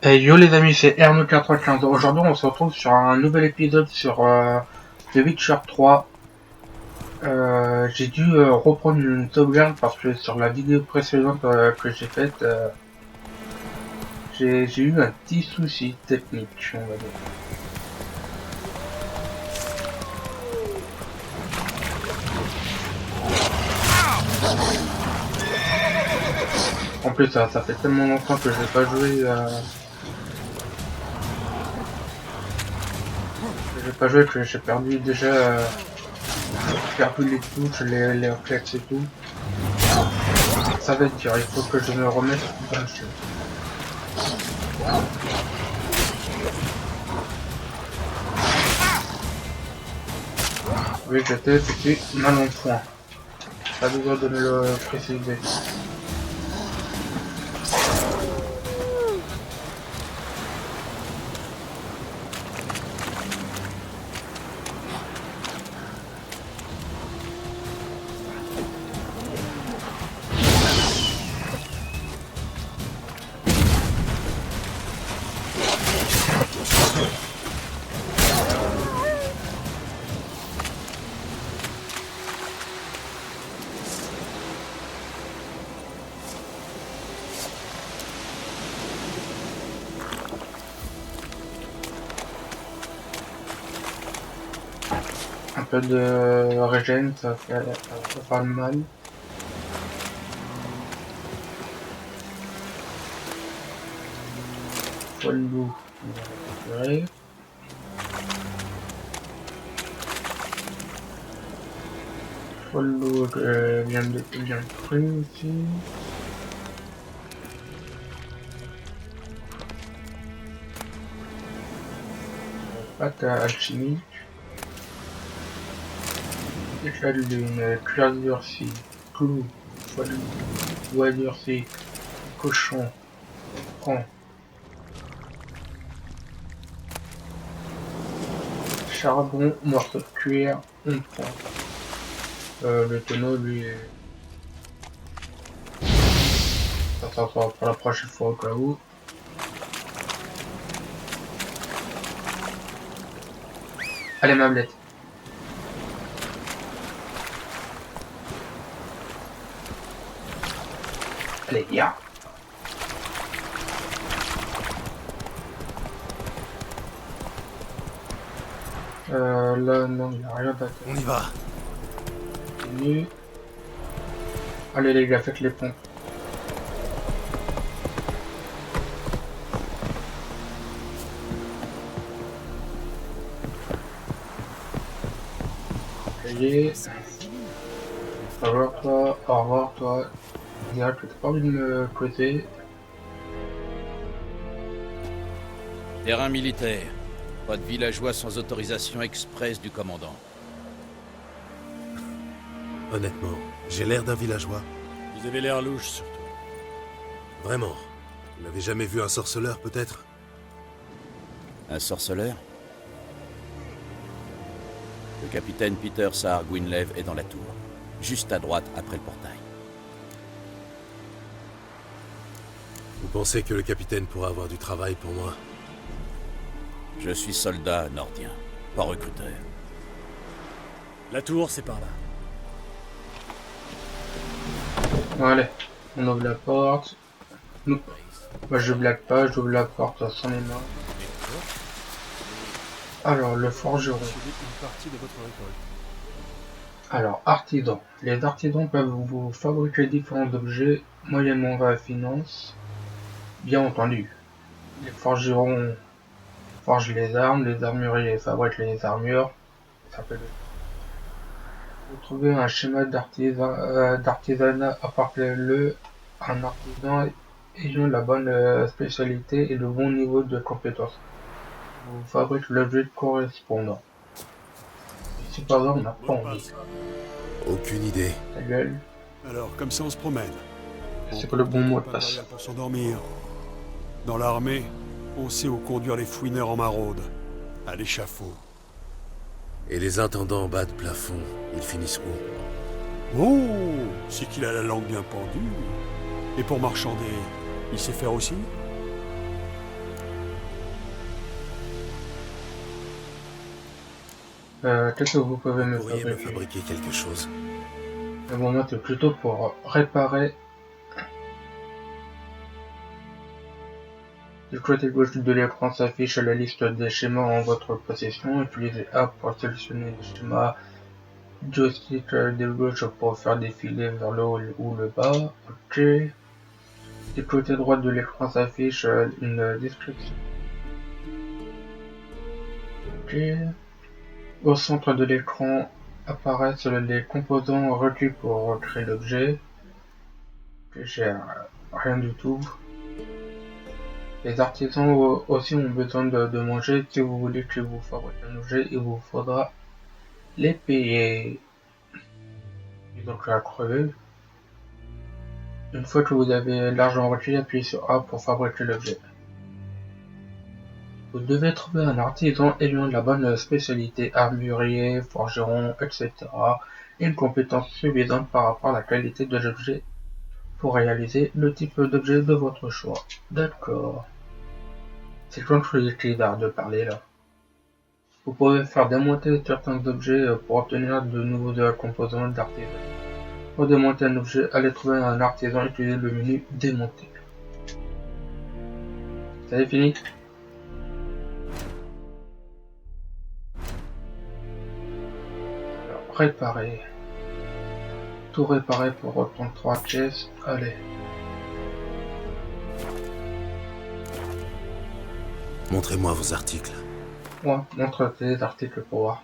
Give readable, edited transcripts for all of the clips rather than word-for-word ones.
Hey, yo les amis, c'est Herme95. Aujourd'hui, on se retrouve sur un nouvel épisode sur The Witcher 3. J'ai dû reprendre une sauvegarde parce que sur la vidéo précédente que j'ai faite, j'ai eu un petit souci technique, on va dire. En plus, ça fait tellement longtemps que je n'ai pas joué. Que j'ai perdu déjà. Perdu les touches, les réflexes et tout. Ça va être dur, il faut que je me remette dans le jeu. Oui, j'étais petit mal en point. Pas besoin de me le préciser. Un peu de régène, ça fait pas mal. Folle loup, on va récupérer. Folle loup, vient de prix ici. Pâte alchimique. Éclat de lune, cuir durci, clou, folle loup, bois durci, cochon, prend. Charbon, morceau de cuir, on prend. Le tonneau, lui, ça sera pour la prochaine fois au cas où. Allez, ma blette. Allez, ya. Là, non, il n'y a rien d'attendre. On y va. Continue. Allez les gars, faites les pompes. Voyez. Au revoir toi, au revoir toi. Direct que t'as pas envie de me causer. Terrain militaire. Pas de villageois sans autorisation express du commandant. Honnêtement, j'ai l'air d'un villageois. Vous avez l'air louche, surtout. Vraiment. Vous n'avez jamais vu un sorceleur, peut-être? Un sorceleur? Le capitaine Peter Saar Gwynleve est dans la tour. Juste à droite, après le portail. Vous pensez que le capitaine pourra avoir du travail pour moi? Je suis soldat nordien, pas recruteur. La tour, c'est par là. Allez, on ouvre la porte. Moi je blague pas, j'ouvre la porte sans les mains. Alors, le forgeron. Une partie de votre récolte. Alors, artisan. Les artisans peuvent vous fabriquer différents objets moyennement raffinance. Bien entendu. Les forgerons forgent les armes, les armuriers fabriquent les armures. Ça peut... Vous trouvez un schéma d'artisanat, apportez-le à un artisan ayant la bonne spécialité et le bon niveau de compétence. Vous fabriquez l'objet correspondant. Ici par exemple, on n'a pas envie. Aucune idée. Ta gueule. Alors, comme ça, on se promène. C'est quoi le bon mot de Pas passe? derrière pour s'endormir. Dans l'armée, on sait où conduire les fouineurs en maraude. À l'échafaud. Et les intendants en bas de plafond, ils finissent où? Oh, c'est qu'il a la langue bien pendue. Et pour marchander, il sait faire aussi? Qu'est-ce que vous pouvez me Vous pourriez me fabriquer? fabriquer quelque chose. Le moment c'est plutôt pour réparer. Du côté gauche de l'écran s'affiche la liste des schémas en votre possession. Utilisez A pour sélectionner les schémas. Joystick de gauche pour faire défiler vers le haut ou le bas. Ok. Du côté droit de l'écran s'affiche une description. Ok. Au centre de l'écran apparaissent les composants requis pour créer l'objet. J'ai rien du tout. Les artisans aussi ont besoin de manger. Si vous voulez que vous fabriquiez un objet, il vous faudra les payer. Ils ont qu'à crever. Une fois que vous avez l'argent requis, appuyez sur A pour fabriquer l'objet. Vous devez trouver un artisan ayant la bonne spécialité, armurier, forgeron, etc. et une compétence suffisante par rapport à la qualité de l'objet pour réaliser le type d'objet de votre choix. D'accord. C'est quand je suis de parler là. Vous pouvez faire démonter certains objets pour obtenir de nouveaux composants d'artisan. Pour démonter un objet, allez trouver un artisan et utilisez le menu démonter. Ça est fini. Alors, réparer. Tout réparer pour reprendre 3 pièces. Allez. Montrez-moi vos articles. Ouais, montre tes articles pour voir.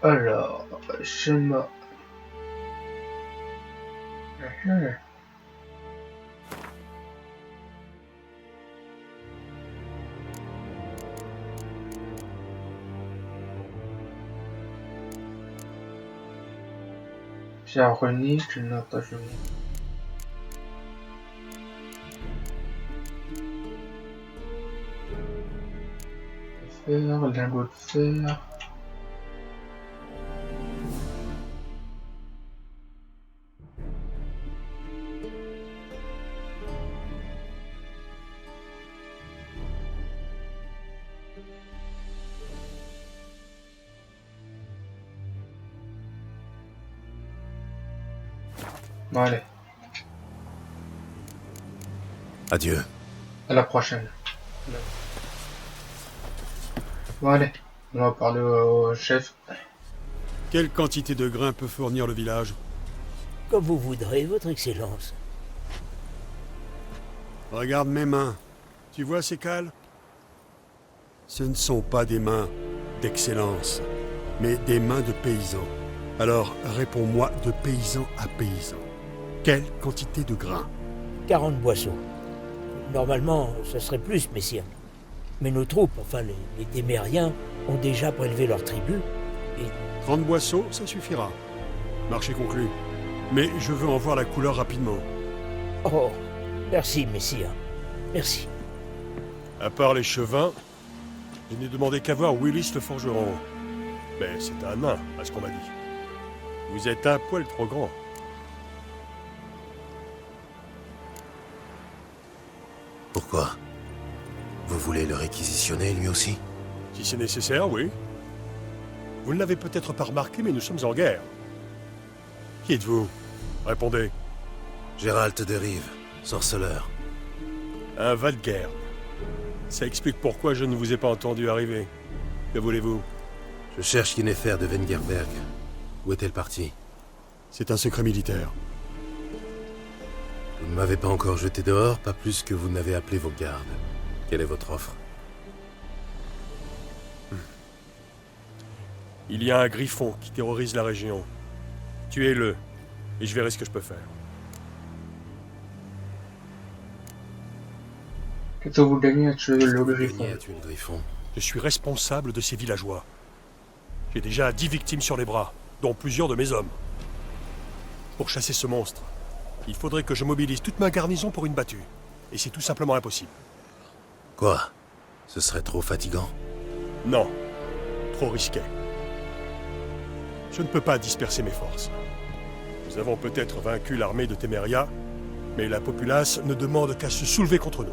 Alors, schéma. Pierre runique, note à genoux. Fer, lingot de fer. Bon, allez, Adieu. à la prochaine. Bon, allez, on va parler au chef. Quelle quantité de grains peut fournir le village? Comme vous voudrez, votre excellence. Regarde mes mains. Tu vois ces cales? Ce ne sont pas des mains d'excellence, mais des mains de paysans. Alors, réponds-moi de paysan à paysan. Quelle quantité de grains? 40 boisseaux. Normalement, ce serait plus, messire. Mais nos troupes, enfin les témériens, ont déjà prélevé leur tribu, et 30 boisseaux, ça suffira. Marché conclu. Mais je veux en voir la couleur rapidement. oh, merci, messire. Merci. À part les chevins, je n'ai demandé qu'à voir Willis le forgeron. Mais c'est un nain, à ce qu'on m'a dit. Vous êtes un poil trop grand. Pourquoi? Vous voulez le réquisitionner, lui aussi? Si c'est nécessaire, oui. Vous ne l'avez peut-être pas remarqué, mais nous sommes en guerre. Qui êtes-vous? Répondez. Gérald de Rive, sorceleur. Un Valguerre. Ça explique pourquoi je ne vous ai pas entendu arriver. Que voulez-vous? Je cherche Yennefer de Wengerberg. Où est-elle partie? C'est un secret militaire. Vous ne m'avez pas encore jeté dehors, pas plus que vous n'avez appelé vos gardes. Quelle est votre offre? Il y a un griffon qui terrorise la région. Tuez-le, et je verrai ce que je peux faire. Qu'est-ce que vous gagnez à tuer le Vous griffon? gagnez à tuer le griffon. Je suis responsable de ces villageois. J'ai déjà 10 victimes sur les bras, dont plusieurs de mes hommes. Pour chasser ce monstre, il faudrait que je mobilise toute ma garnison pour une battue. Et c'est tout simplement impossible. Quoi? Ce serait trop fatigant? Non, trop risqué. Je ne peux pas disperser mes forces. Nous avons peut-être vaincu l'armée de Téméria, mais la populace ne demande qu'à se soulever contre nous.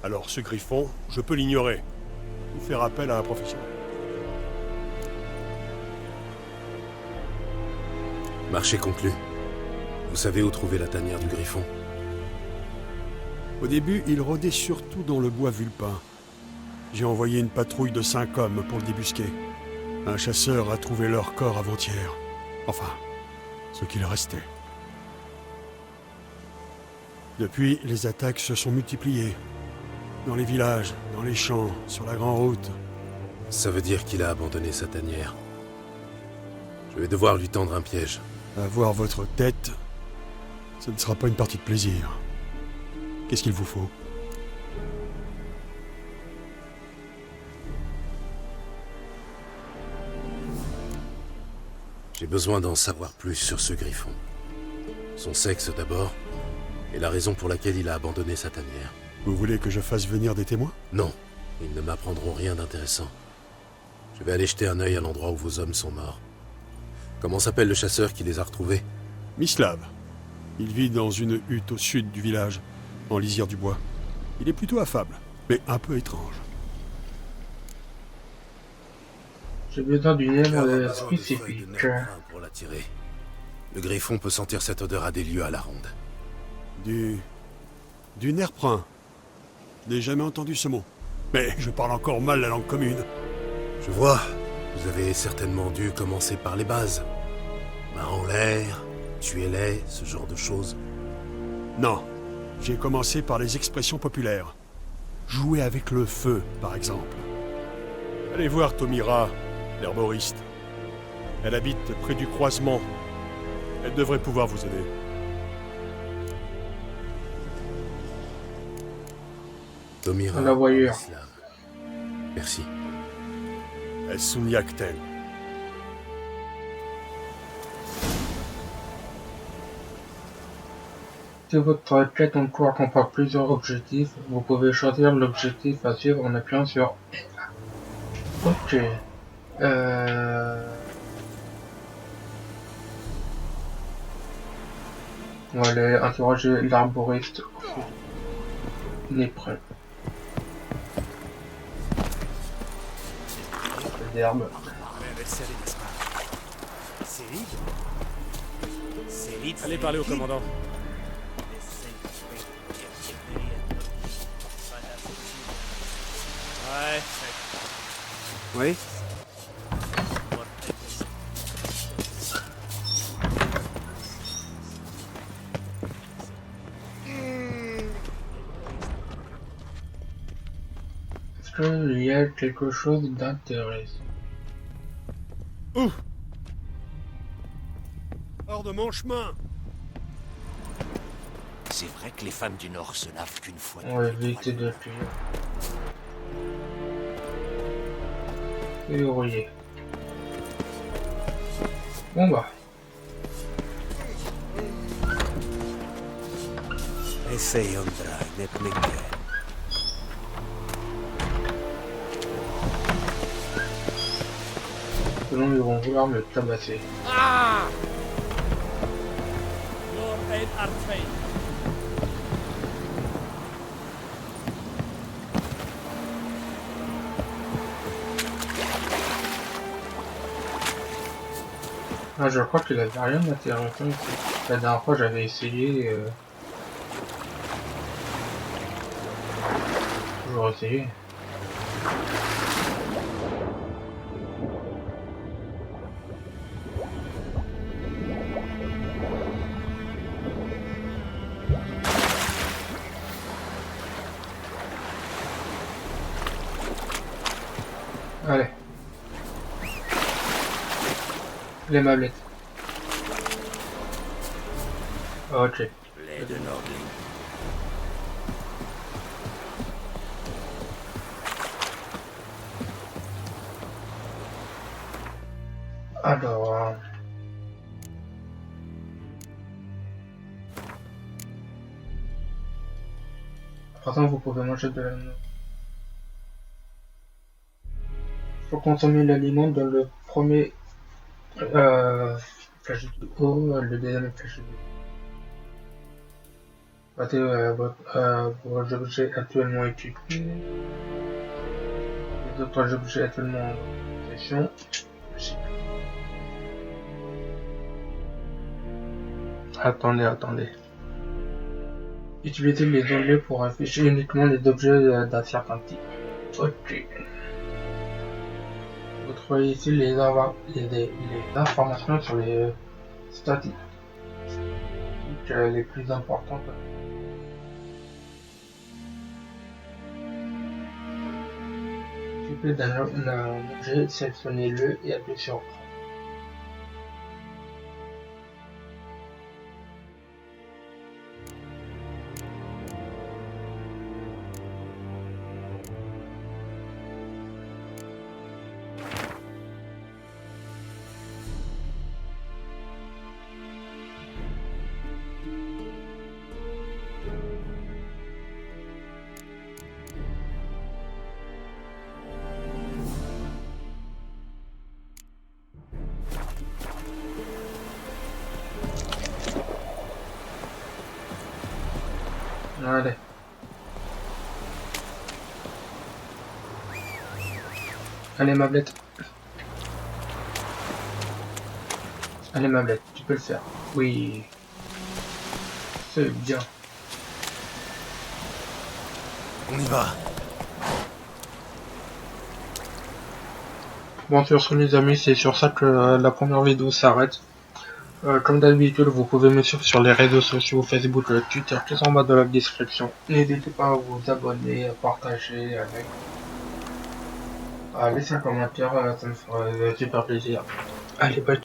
Alors ce griffon, je peux l'ignorer, ou faire appel à un professionnel. Marché conclu. Vous savez où trouver la tanière du Griffon? Au début, il rôdait surtout dans le bois vulpin. J'ai envoyé une patrouille de 5 hommes pour le débusquer. Un chasseur a trouvé leur corps avant-hier. Enfin, ce qu'il restait. Depuis, les attaques se sont multipliées. Dans les villages, dans les champs, sur la grande route. Ça veut dire qu'il a abandonné sa tanière. Je vais devoir lui tendre un piège. Avoir votre tête, ce ne sera pas une partie de plaisir. Qu'est-ce qu'il vous faut? J'ai besoin d'en savoir plus sur ce Griffon. Son sexe d'abord, et la raison pour laquelle il a abandonné sa tanière. Vous voulez que je fasse venir des témoins? Non, ils ne m'apprendront rien d'intéressant. Je vais aller jeter un œil à l'endroit où vos hommes sont morts. Comment s'appelle le chasseur qui les a retrouvés? Mislav. Il vit dans une hutte au sud du village, en lisière du bois. Il est plutôt affable, mais un peu étrange. J'ai besoin d'une œuvre Besoin de spécifique. feuilles de nerf brun pour l'attirer. Le Griffon peut sentir cette odeur à des lieues à la ronde. Du nerprin. Je n'ai jamais entendu ce mot. Mais je parle encore mal la langue commune. Je vois, vous avez certainement dû commencer par les bases. Main en l'air, tuez-les, ce genre de choses. Non, j'ai commencé par les expressions populaires. Jouer avec le feu, par exemple. Allez voir Tomira, l'herboriste. Elle habite près du croisement. Elle devrait pouvoir vous aider. Tomira, La voyeur. Mislav. Merci. Esuniakten. Si votre quête en cours comporte plusieurs objectifs, vous pouvez choisir l'objectif à suivre en appuyant sur OK. On va aller interroger l'arboriste. Il est prêt. D'herbe. Allez parler au commandant. Ouais. Oui? Est-ce qu'il y a quelque chose d'intéressant? Hors de mon chemin! C'est vrai que les femmes du Nord se lavent qu'une fois. On va éviter de fuir. Verrouillé. Bon bah. Essaye, Ondra, Neplinge. Sinon ils vont vouloir me tabasser. Your aid are trained. Ah, je crois qu'il avait rien d'intéressant ici. La dernière fois j'avais essayé. Toujours essayé. Allez. Les meubles. Ok. Les de Nordling. Alors... Par exemple, vous pouvez manger de la... Faut consommer l'aliment dans le premier flash de eau, le deuxième flash de eau. Passez vos objets actuellement équipés. Les autres objets actuellement en possession. Attendez. Utilisez les onglets pour afficher uniquement les objets d'un certain type. Ok. Vous trouvez ici les informations sur les statistiques les plus importantes. Occupez d'un objet, sélectionnez-le et appuyez sur OK. Allez. Allez, Mablette. Allez, Mablette, tu peux le faire. Oui. C'est bien. On y va. Bon, sur les amis, c'est sur ça que la première vidéo s'arrête. Comme d'habitude, vous pouvez me suivre sur les réseaux sociaux, Facebook, Twitter, tout en bas de la description. N'hésitez pas à vous abonner, à partager, à laisser un commentaire, ça me fera super plaisir. Allez, bye.